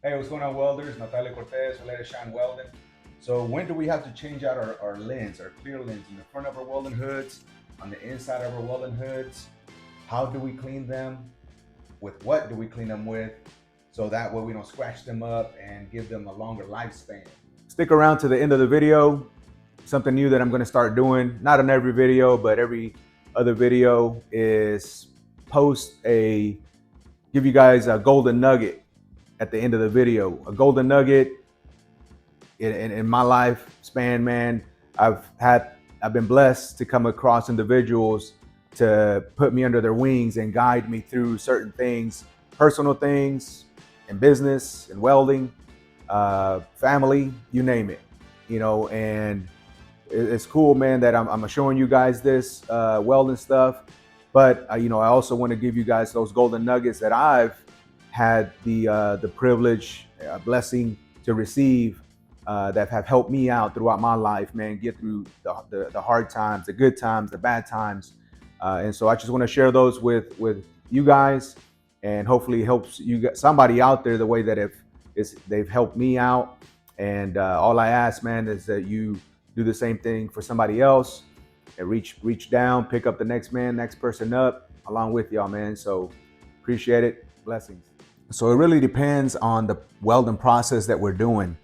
Hey, what's going on, welders? Natalia Cortez, Let It Shine Welding. So when do we have to change out our lens, our clear lens in the front of our welding hoods, on the inside of our welding hoods? How do we clean them? With what do we clean them with? So that way we don't scratch them up and give them a longer lifespan. Stick around to the end of the video. Something new that I'm gonna start doing, not on every video, but every other video, is give you guys a golden nugget at the end of the video. A golden nugget in my life span, man. I've been blessed to come across individuals to put me under their wings and guide me through certain things, personal things, in business, in welding, family, you name it, and it's cool, man, that I'm showing you guys this welding stuff. But I also want to give you guys those golden nuggets that I've had the privilege, blessing to receive, that have helped me out throughout my life, man, get through the hard times, the good times, the bad times. And so I just want to share those with you guys, and hopefully it helps somebody out there the way that they've helped me out. And all I ask, man, is that you do the same thing for somebody else and reach down, pick up the next person up along with y'all, man. So appreciate it. Blessings. So it really depends on the welding process that we're doing.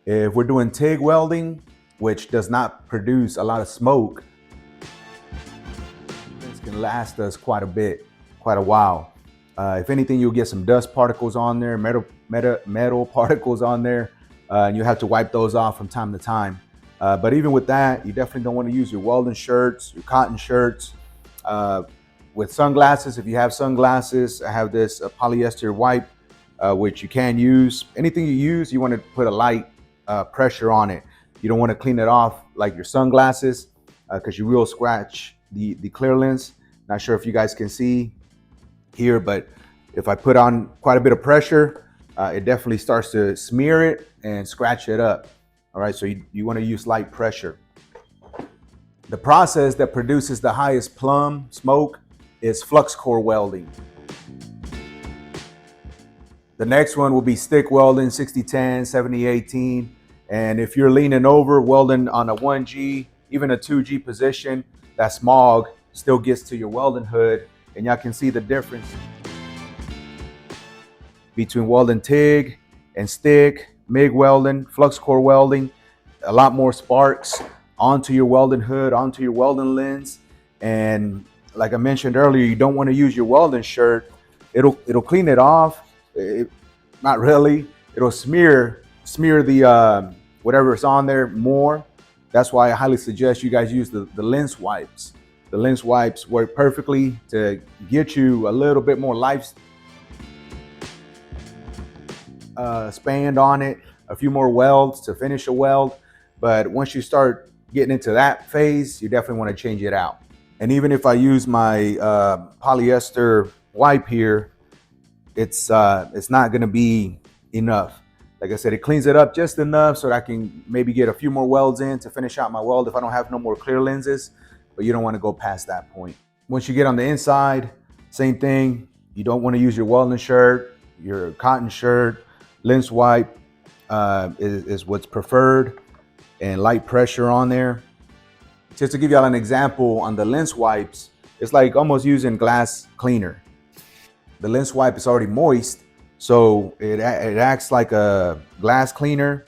If we're doing TIG welding, which does not produce a lot of smoke, this can last us quite a while. If anything, you'll get some dust particles on there, metal particles on there, and you have to wipe those off from time to time. But even with that, you definitely don't want to use your welding shirts, your cotton shirts. With sunglasses, if you have sunglasses, I have this polyester wipe, which you can use. Anything you use, you want to put a light pressure on it. You don't want to clean it off like your sunglasses, because you will scratch the clear lens. Not sure if you guys can see here, but if I put on quite a bit of pressure, it definitely starts to smear it and scratch it up. All right, so you want to use light pressure. The process that produces the highest plum smoke is flux core welding. The next one will be stick welding, 60-10, 70-18. And if you're leaning over, welding on a 1G, even a 2G position, that smog still gets to your welding hood. And y'all can see the difference between welding TIG and stick, MIG welding, flux core welding. A lot more sparks onto your welding hood, onto your welding lens. And like I mentioned earlier, you don't want to use your welding shirt. It'll clean it off. Not really. It'll smear the whatever's on there more. That's why I highly suggest you guys use the lens wipes. The lens wipes work perfectly to get you a little bit more life span on it, a few more welds to finish a weld. But once you start getting into that phase, you definitely want to change it out. And even if I use my polyester wipe here, it's not going to be enough. Like I said, it cleans it up just enough so that I can maybe get a few more welds in to finish out my weld if I don't have no more clear lenses, but you don't want to go past that point. Once you get on the inside, same thing. You don't want to use your welding shirt, your cotton shirt. Lens wipe is what's preferred, and light pressure on there. Just to give y'all an example on the lens wipes, it's like almost using glass cleaner. The lens wipe is already moist, so it acts like a glass cleaner,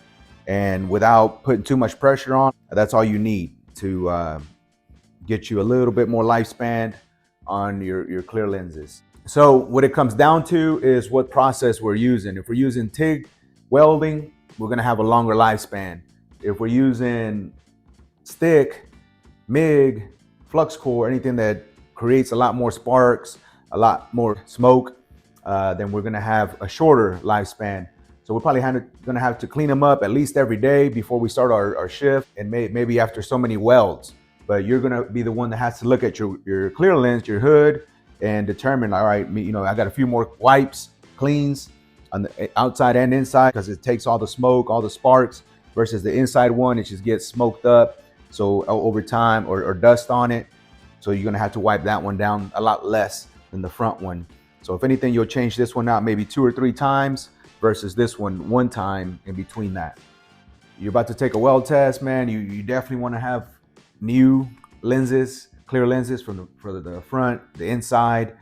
and without putting too much pressure on, that's all you need to get you a little bit more lifespan on your clear lenses. So what it comes down to is what process we're using. If we're using TIG welding, we're gonna have a longer lifespan. If we're using stick, MIG, flux core, anything that creates a lot more sparks, a lot more smoke, then we're gonna have a shorter lifespan. So we're probably gonna have to clean them up at least every day before we start our shift, and maybe after so many welds. But you're gonna be the one that has to look at your clear lens, your hood, and determine, all right, I got a few more wipes, cleans on the outside and inside, because it takes all the smoke, all the sparks, versus the inside one, it just gets smoked up. So over time, or dust on it. So you're gonna have to wipe that one down a lot less than the front one. So if anything, you'll change this one out maybe 2 or 3 times versus this one time in between that. You're about to take a weld test, man. You definitely want to have new lenses, clear lenses for the front, the inside.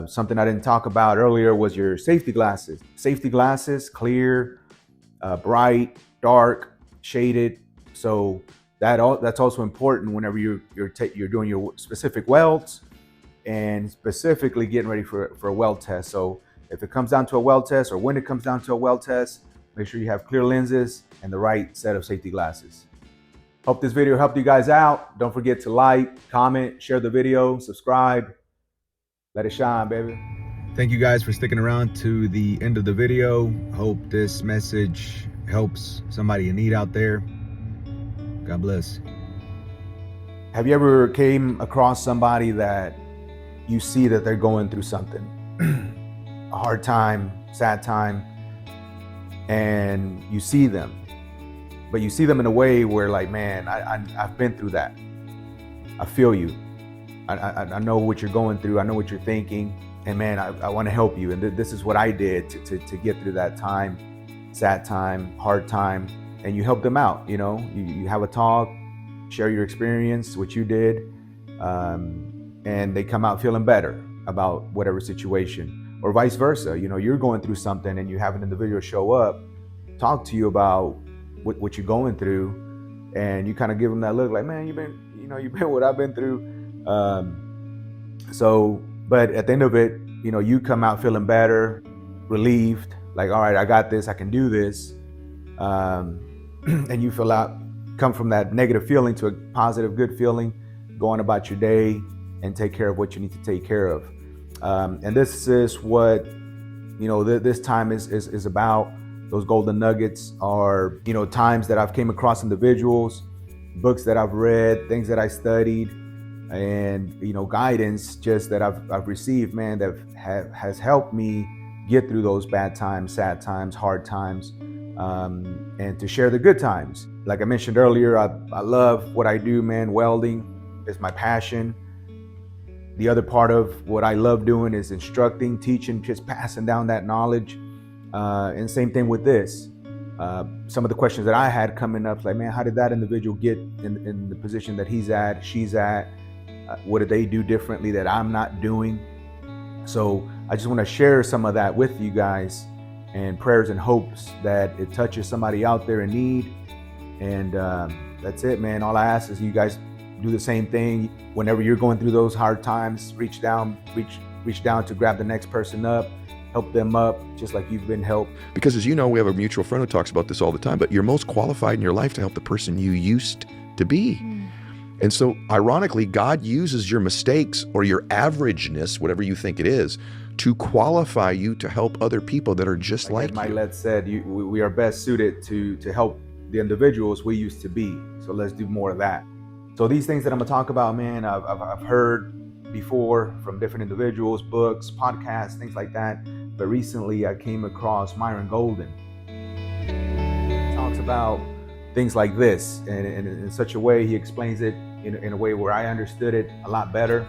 Something I didn't talk about earlier was your safety glasses. Safety glasses, clear, bright, dark, shaded. So that's also important whenever you're doing your specific welds and specifically getting ready for a weld test. So if it comes down to a weld test, or when it comes down to a weld test, make sure you have clear lenses and the right set of safety glasses. Hope this video helped you guys out. Don't forget to like, comment, share the video, subscribe. Let it shine, baby. Thank you guys for sticking around to the end of the video. Hope this message helps somebody in need out there. God bless. Have you ever came across somebody that you see that they're going through something, a hard time, sad time, and you see them, but you see them in a way where, like, man, I've been through that. I feel you. I know what you're going through. I know what you're thinking. And man, I want to help you. And this is what I did to get through that time, sad time, hard time. And you help them out. You know, you have a talk, share your experience, what you did. And they come out feeling better about whatever situation, or vice versa. You know, you're going through something and you have an individual show up, talk to you about what you're going through. And you kind of give them that look like, man, you've been what I've been through. But at the end of it, you know, you come out feeling better, relieved, like, all right, I got this, I can do this. And you come from that negative feeling to a positive, good feeling, going about your day and take care of what you need to take care of. And this is what, you know, this time is about. Those golden nuggets are, you know, times that I've came across individuals, books that I've read, things that I studied, and, you know, guidance just that I've received, man, that has helped me get through those bad times, sad times, hard times, and to share the good times. Like I mentioned earlier, I love what I do, man. Welding is my passion. The other part of what I love doing is instructing, teaching, just passing down that knowledge. And same thing with this. Some of the questions that I had coming up, like, man, how did that individual get in the position that he's at, she's at? What did they do differently that I'm not doing? So I just want to share some of that with you guys, and prayers and hopes that it touches somebody out there in need. And that's it, man. All I ask is you guys do the same thing. Whenever you're going through those hard times, reach down to grab the next person up, help them up just like you've been helped. Because as you know, we have a mutual friend who talks about this all the time, but you're most qualified in your life to help the person you used to be. And so ironically, God uses your mistakes or your averageness, whatever you think it is, to qualify you to help other people that are just like you. Millet said, we are best suited to help the individuals we used to be. So let's do more of that. So these things that I'm gonna talk about, man, I've heard before from different individuals, books, podcasts, things like that. But recently I came across Myron Golden. He talks about things like this, and in such a way he explains it in a way where I understood it a lot better.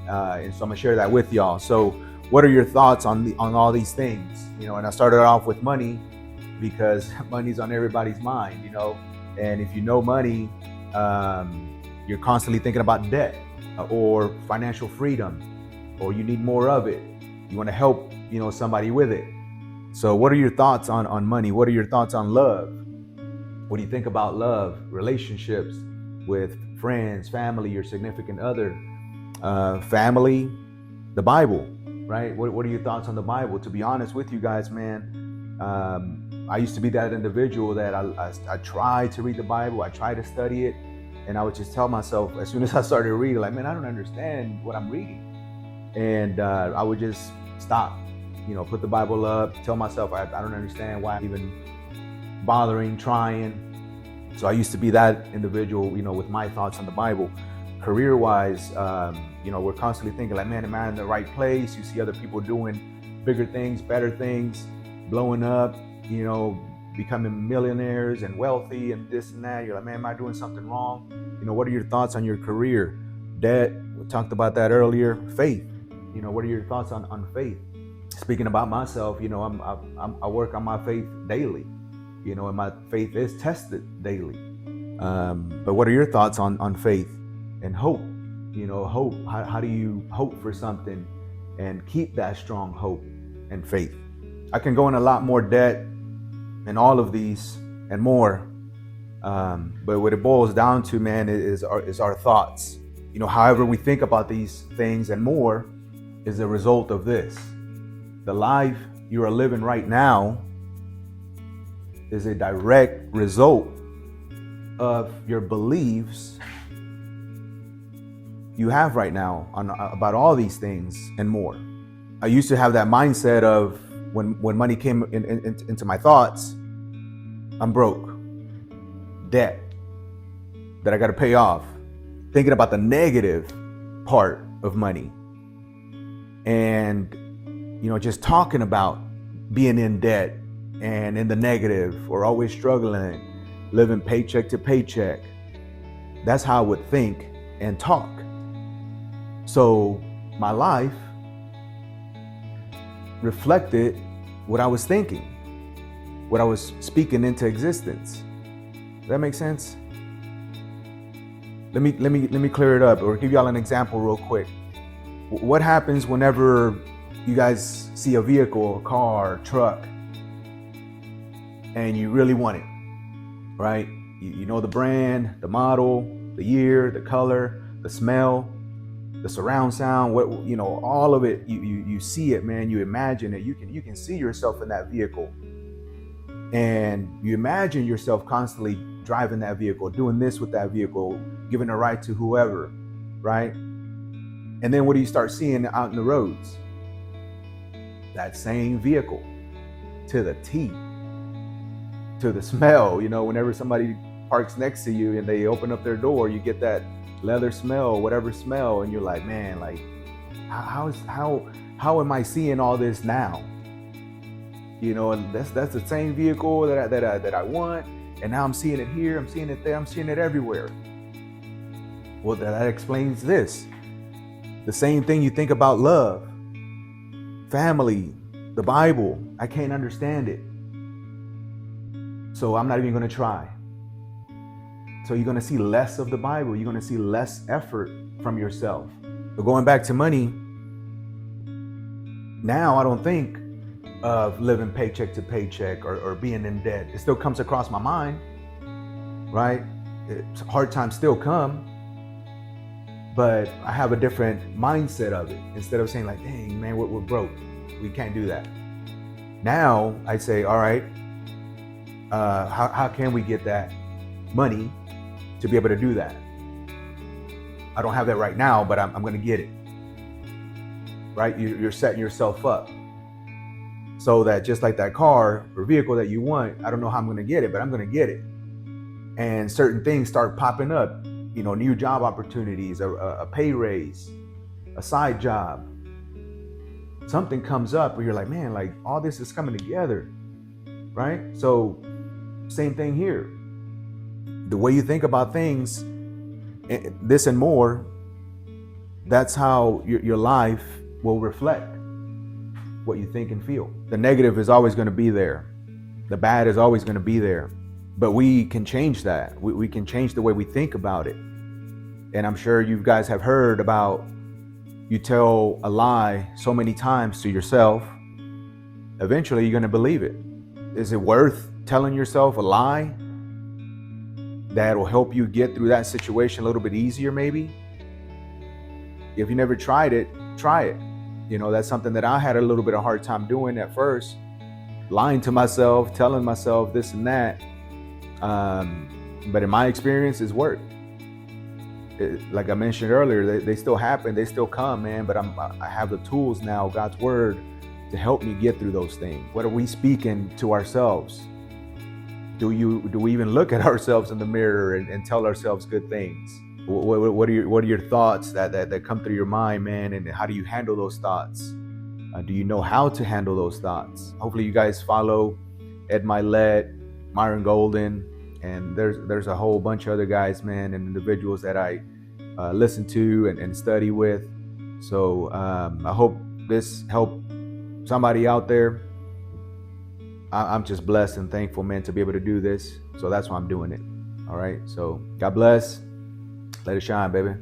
And so I'm gonna share that with y'all. So what are your thoughts on all these things? You know, and I started off with money because money's on everybody's mind, you know. And if you know money, you're constantly thinking about debt or financial freedom, or you need more of it. You want to help, you know, somebody with it. So what are your thoughts on money? What are your thoughts on love? What do you think about love, relationships with friends, family, your significant other, family, the Bible, right? What are your thoughts on the Bible? To be honest with you guys, man, I used to be that individual that I tried to read the Bible, I tried to study it, and I would just tell myself, as soon as I started reading, like, man, I don't understand what I'm reading. And I would just stop, you know, put the Bible up, tell myself, I don't understand why I'm even bothering, trying. So I used to be that individual, you know, with my thoughts on the Bible. Career-wise, you know, we're constantly thinking like, man, am I in the right place? You see other people doing bigger things, better things, blowing up, you know, becoming millionaires and wealthy and this and that. You're like, man, am I doing something wrong? You know, what are your thoughts on your career? Debt, we talked about that earlier. Faith, you know, what are your thoughts on faith? speaking about myself, I work on my faith daily, and my faith is tested daily. But what are your thoughts on faith and hope? Hope. How do you hope for something and keep that strong hope and faith? I can go in a lot more debt and all of these and more. But what it boils down to, man, is our thoughts. However we think about these things and more is a result of this. The life you are living right now is a direct result of your beliefs you have right now about all these things and more. I used to have that mindset of when money came into my thoughts, I'm broke, debt that I got to pay off, thinking about the negative part of money, and just talking about being in debt and in the negative or always struggling, living paycheck to paycheck. That's how I would think and talk. So my life reflected what I was thinking, what I was speaking into existence. Does that make sense? Let me clear it up or give y'all an example real quick. What happens whenever you guys see a vehicle, a car, truck, and you really want it, right? You know the brand, the model, the year, the color, the smell, the surround sound, all of it. You see it, man. You imagine it. You can see yourself in that vehicle, and you imagine yourself constantly driving that vehicle, doing this with that vehicle, giving a ride to whoever, right? And then what do you start seeing out in the roads? That same vehicle, to the T, to the smell. Whenever somebody parks next to you and they open up their door, you get that leather smell, whatever smell, and you're like, man, like, how am I seeing all this now? And that's the same vehicle that I want, and now I'm seeing it here, I'm seeing it there, I'm seeing it everywhere. Well, that explains this. The same thing you think about love, family, the Bible. I can't understand it, so I'm not even going to try. So you're going to see less of the Bible. You're going to see less effort from yourself. But going back to money, now I don't think of living paycheck to paycheck or being in debt. It still comes across my mind, right? Hard times still come, but I have a different mindset of it. Instead of saying like, dang, man, we're broke, we can't do that. Now I say, all right, how can we get that money to be able to do that? I don't have that right now, but I'm going to get it, right? You're setting yourself up so that just like that car or vehicle that you want, I don't know how I'm going to get it, but I'm going to get it. And certain things start popping up, new job opportunities, a pay raise, a side job. Something comes up where you're like, man, like all this is coming together, right? So same thing here. The way you think about things, this and more, that's how your life will reflect what you think and feel. The negative is always going to be there. The bad is always going to be there. But we can change that. We can change the way we think about it. And I'm sure you guys have heard about, you tell a lie so many times to yourself, eventually you're going to believe it. Is it worth telling yourself a lie that will help you get through that situation a little bit easier maybe? If you never tried it, try it. That's something that I had a little bit of hard time doing at first, lying to myself, telling myself this and that. But in my experience, it's worked. Like I mentioned earlier, they still happen, they still come, man. But I have the tools now, God's word, to help me get through those things. What are we speaking to ourselves? Do we even look at ourselves in the mirror and tell ourselves good things? What are your thoughts that come through your mind, man? And how do you handle those thoughts? Do you know how to handle those thoughts? Hopefully you guys follow Millet, Myron Golden, and there's a whole bunch of other guys, man, and individuals that I listen to and study with. So I hope this helped somebody out there, I'm just blessed and thankful, man, to be able to do this. So that's why I'm doing it. All right. So God bless. Let it shine, baby.